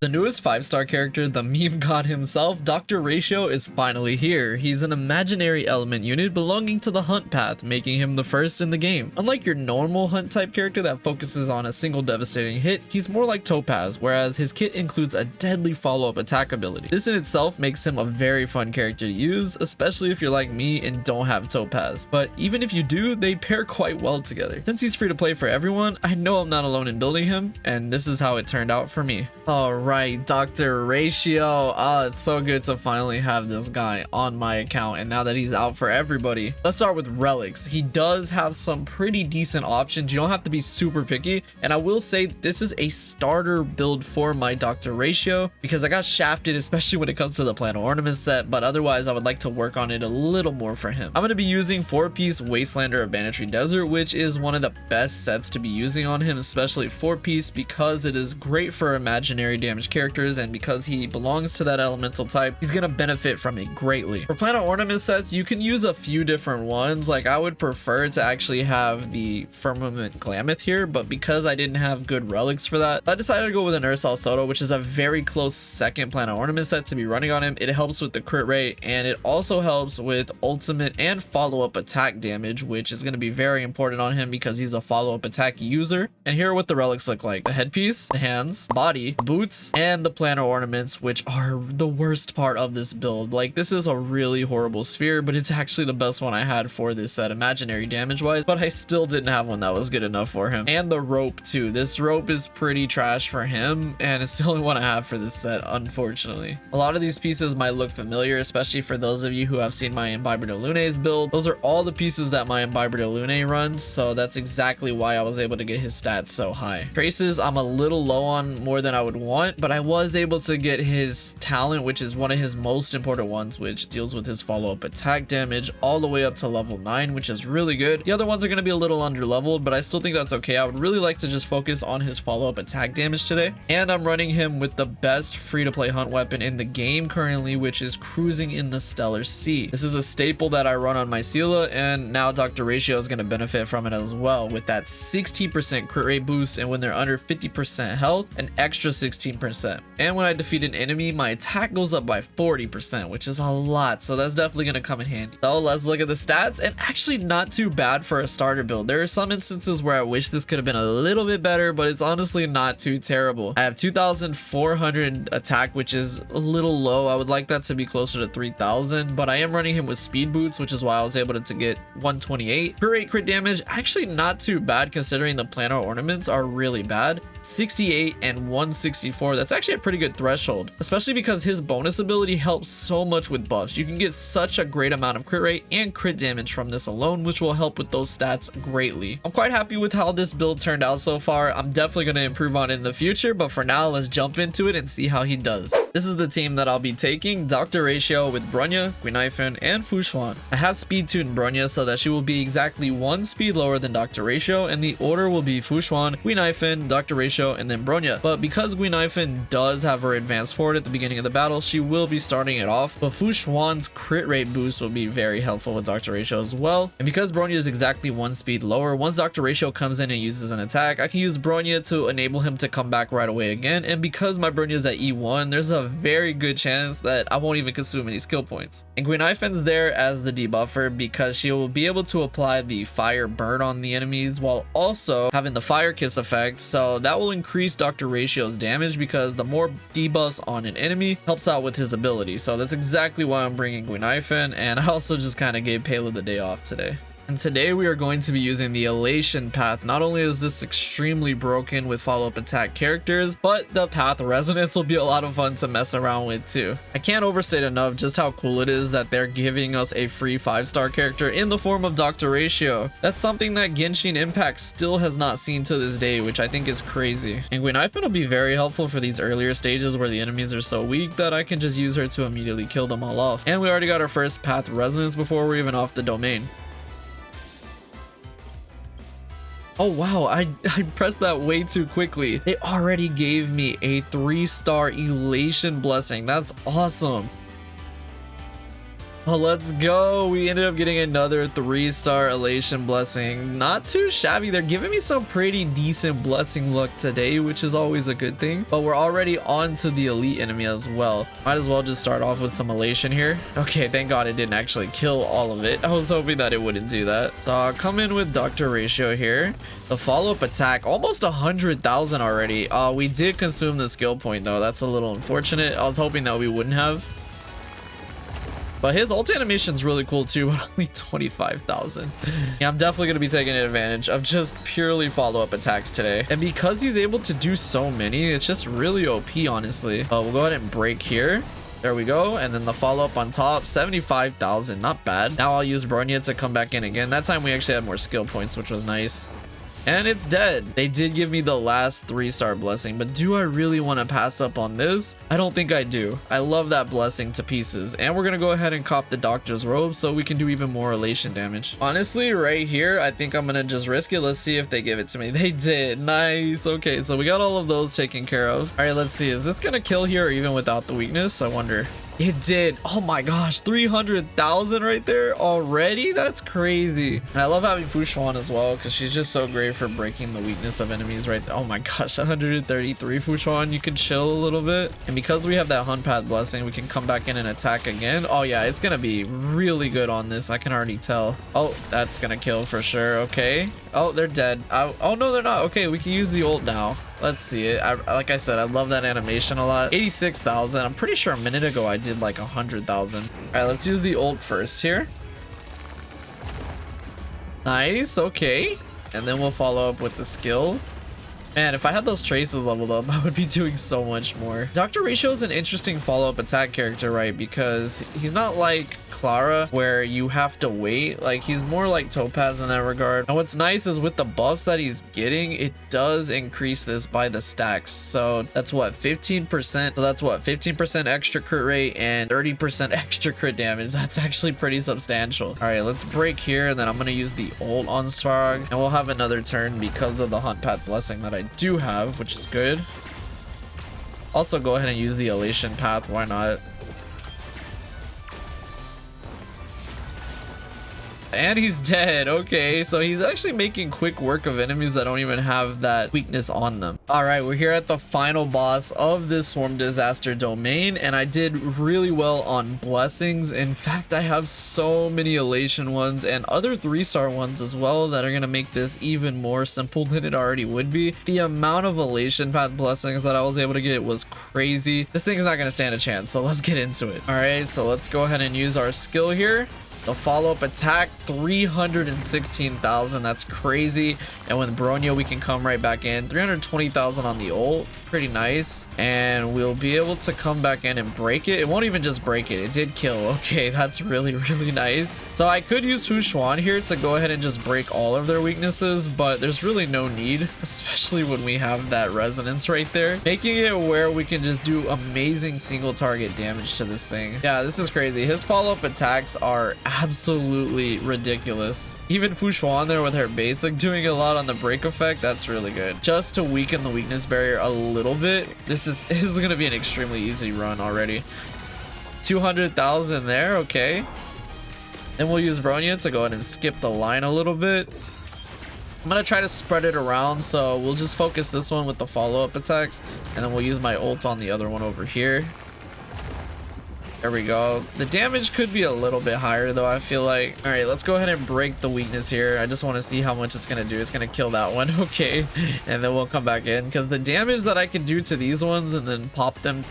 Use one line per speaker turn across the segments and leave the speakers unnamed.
The newest 5-star character, the meme god himself, Dr. Ratio, is finally here. He's an imaginary element unit belonging to the Hunt path, making him the first in the game. Unlike your normal Hunt type character that focuses on a single devastating hit, he's more like Topaz, whereas his kit includes a deadly follow-up attack ability. This in itself makes him a very fun character to use, especially if you're like me and don't have Topaz. But even if you do, they pair quite well together. Since he's free to play for everyone, I know I'm not alone in building him, and this is how it turned out for me. Alright, Dr. Ratio. It's so good to finally have this guy on my account, and now that he's out for everybody. Let's start with relics. He does have some pretty decent options. You don't have to be super picky, and I will say this is a starter build for my Dr. Ratio because I got shafted, especially when it comes to the planet ornament set, but otherwise I would like to work on it a little more for him. I'm going to be using 4-piece Wastelander of Banner Tree Desert, which is one of the best sets to be using on him, especially 4-piece, because it is great for imaginary damage characters, and because he belongs to that elemental type, he's gonna benefit from it greatly. For planet ornament sets, you can use a few different ones. Like, I would prefer to actually have the Firmament Glamoth here, but because I didn't have good relics for that, I decided to go with an Ursal Soto, which is a very close second planet ornament set to be running on him. It helps with the crit rate, and it also helps with ultimate and follow-up attack damage, which is going to be very important on him because he's a follow-up attack user. And here are what the relics look like: the headpiece, the hands, body, boots, and the planar ornaments, which are the worst part of this build. Like, this is a really horrible sphere, but it's actually the best one I had for this set imaginary damage wise, but I still didn't have one that was good enough for him. And the rope too. This rope is pretty trash for him, and it's the only one I have for this set, unfortunately. A lot of these pieces might look familiar, especially for those of you who have seen my Imbibitor Lunae's build. Those are all the pieces that my Imbibitor Lunae runs, so that's exactly why I was able to get his stats so high. Traces, I'm a little low on more than I would want, but I was able to get his talent, which is one of his most important ones, which deals with his follow-up attack damage all the way up to level 9, which is really good. The other ones are going to be a little under leveled, but I still think that's okay. I would really like to just focus on his follow-up attack damage today, and I'm running him with the best free-to-play hunt weapon in the game currently, which is Cruising in the Stellar Sea. This is a staple that I run on my Sela, and now Dr. Ratio is going to benefit from it as well, with that 16% crit rate boost, and when they're under 50% health, an extra 16%. And when I defeat an enemy, my attack goes up by 40%, which is a lot, so that's definitely going to come in handy. So let's look at the stats, and actually not too bad for a starter build. There are some instances where I wish this could have been a little bit better, but it's honestly not too terrible. I have 2,400 attack, which is a little low. I would like that to be closer to 3,000, but I am running him with speed boots, which is why I was able to get 128. Crit rate, crit damage, actually not too bad considering the planar ornaments are really bad. 68 and 164, that's actually a pretty good threshold, especially because his bonus ability helps so much with buffs. You can get such a great amount of crit rate and crit damage from this alone, which will help with those stats greatly. I'm quite happy with how this build turned out so far. I'm definitely going to improve on it in the future, but for now, let's jump into it and see how he does. This is the team that I'll be taking: Dr. Ratio with Bronya, Guinaifen, and Fushuan. I have speed tuned Bronya so that she will be exactly 1 speed lower than Dr. Ratio, and the order will be Fushuan, Guinaifen, Dr. Ratio, and then Bronya. But because Guinaifen does have her advance forward at the beginning of the battle, she will be starting it off, but Fushuan's crit rate boost will be very helpful with Dr. Ratio as well. And because Bronya is exactly 1 speed lower, once Dr. Ratio comes in and uses an attack, I can use Bronya to enable him to come back right away again. And because my Bronya is at E1, there's a very good chance that I won't even consume any skill points. And Guinaifen's there as the debuffer because she will be able to apply the fire burn on the enemies while also having the fire kiss effect, so that will increase Dr. Ratio's damage because the more debuffs on an enemy helps out with his ability. So that's exactly why I'm bringing Guinaifen, and I also just kind of gave Pela the day off today. And today we are going to be using the Elation Path. Not only is this extremely broken with follow-up attack characters, but the path resonance will be a lot of fun to mess around with too. I can't overstate enough just how cool it is that they're giving us a free 5-star character in the form of Dr. Ratio. That's something that Genshin Impact still has not seen to this day, which I think is crazy. And Guinaifen will be very helpful for these earlier stages where the enemies are so weak that I can just use her to immediately kill them all off. And we already got our first path resonance before we're even off the domain. Oh wow, I pressed that way too quickly. They already gave me a 3-star Elation blessing. That's awesome. Oh, let's go. We ended up getting another 3-star Elation blessing. Not too shabby. They're giving me some pretty decent blessing luck today, which is always a good thing. But we're already on to the elite enemy as well. Might as well just start off with some Elation here. Okay, thank God it didn't actually kill all of it. I was hoping that it wouldn't do that. So I'll come in with Dr. Ratio here. The follow-up attack, almost 100,000 already. We did consume the skill point though. That's a little unfortunate. I was hoping that we wouldn't have. But his ult animation's really cool too, but only 25,000. Yeah, I'm definitely going to be taking advantage of just purely follow-up attacks today. And because he's able to do so many, it's just really OP, honestly. We'll go ahead and break here. There we go. And then the follow-up on top, 75,000. Not bad. Now I'll use Bronya to come back in again. That time we actually had more skill points, which was nice. And it's dead. They did give me the last 3-star blessing, but do I really want to pass up on this? I don't think I do. I love that blessing to pieces. And we're going to go ahead and cop the doctor's robe so we can do even more elation damage. Honestly, right here, I think I'm going to just risk it. Let's see if they give it to me. They did. Nice. Okay, so we got all of those taken care of. All right, let's see. Is this going to kill here even without the weakness? I wonder. It did. Oh my gosh, 300,000 right there already. That's crazy. And I love having Fu Xuan as well because she's just so great for breaking the weakness of enemies right there. Oh my gosh, 133 Fu Xuan. You can chill a little bit. And because we have that Hunt Path blessing, we can come back in and attack again. Oh yeah, it's gonna be really good on this. I can already tell. Oh, that's gonna kill for sure. Okay. Oh, they're dead. Oh no, they're not. Okay, we can use the ult now. Let's see it. Like I said, I love that animation a lot. 86,000. I'm pretty sure a minute ago I did like 100,000. All right, let's use the ult first here. Nice. Okay. And then we'll follow up with the skill. Man, if I had those traces leveled up, I would be doing so much more. Dr. Ratio is an interesting follow-up attack character, right? Because he's not like Clara, where you have to wait. Like, he's more like Topaz in that regard. And what's nice is with the buffs that he's getting, it does increase this by the stacks. So that's what, 15%? So that's what, 15% extra crit rate and 30% extra crit damage. That's actually pretty substantial. All right, let's break here, and then I'm going to use the ult on Sparg. And we'll have another turn because of the Hunt Path blessing that I do have, which is good. Also go ahead and use the Elation Path, why not? And he's dead. Okay, so he's actually making quick work of enemies that don't even have that weakness on them. All right, we're here at the final boss of this Swarm Disaster domain, and I did really well on blessings. In fact, I have so many elation ones and other 3-star ones as well that are gonna make this even more simple than it already would be. The amount of Elation Path blessings that I was able to get was crazy. This thing's not gonna stand a chance, so let's get into it. All right, so let's go ahead and use our skill here. The follow-up attack, 316,000. That's crazy. And with Bronya, we can come right back in. 320,000 on the ult. Pretty nice. And we'll be able to come back in and break it. It won't even just break it. It did kill. Okay, that's really, really nice. So I could use Fu Xuan here to go ahead and just break all of their weaknesses, but there's really no need, especially when we have that resonance right there, making it where we can just do amazing single target damage to this thing. Yeah, this is crazy. His follow-up attacks are absolutely ridiculous. Even Fu Xuan there with her basic doing a lot on the break effect. That's really good. Just to weaken the weakness barrier a little bit. This is going to be an extremely easy run already. 200,000 there. Okay. Then we'll use Bronya to go ahead and skip the line a little bit. I'm going to try to spread it around, so we'll just focus this one with the follow-up attacks, and then we'll use my ult on the other one over here. There we go. The damage could be a little bit higher though, I feel like. All right, let's go ahead and break the weakness here. I just want to see how much it's going to do. It's going to kill that one. Okay. And then we'll come back in because the damage that I can do to these ones and then pop them.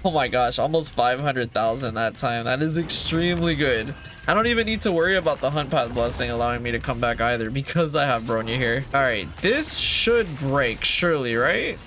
Oh my gosh, almost 500,000 that time. That is extremely good. I don't even need to worry about the Hunt Path blessing allowing me to come back either because I have Bronya here. All right, this should break surely, right?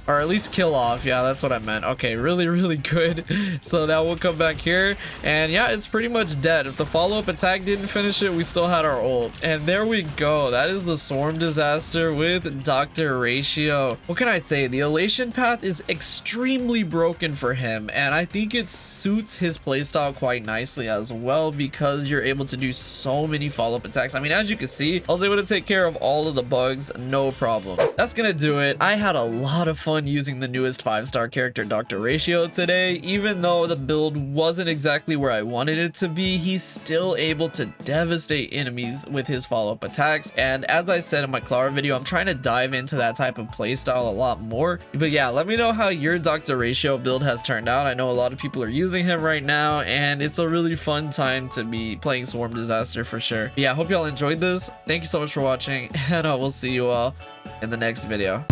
Or at least kill off. Yeah, that's what I meant. Okay, really, really good. So now we'll come back here. And yeah, it's pretty much dead. If the follow-up attack didn't finish it, we still had our ult. And there we go. That is the Swarm Disaster with Dr. Ratio. What can I say? The Elation Path is extremely broken for him. And I think it suits his playstyle quite nicely as well because you're able to do so many follow-up attacks. I mean, as you can see, I was able to take care of all of the bugs. No problem. That's gonna do it. I had a lot of fun fun using the newest 5-star character Dr. Ratio today. Even though the build wasn't exactly where I wanted it to be, he's still able to devastate enemies with his follow-up attacks. And as I said in my Clara video, I'm trying to dive into that type of playstyle a lot more. But yeah, let me know how your Dr. Ratio build has turned out. I know a lot of people are using him right now, and it's a really fun time to be playing Swarm Disaster for sure. But yeah, I hope y'all enjoyed this. Thank you so much for watching, and I will see you all in the next video.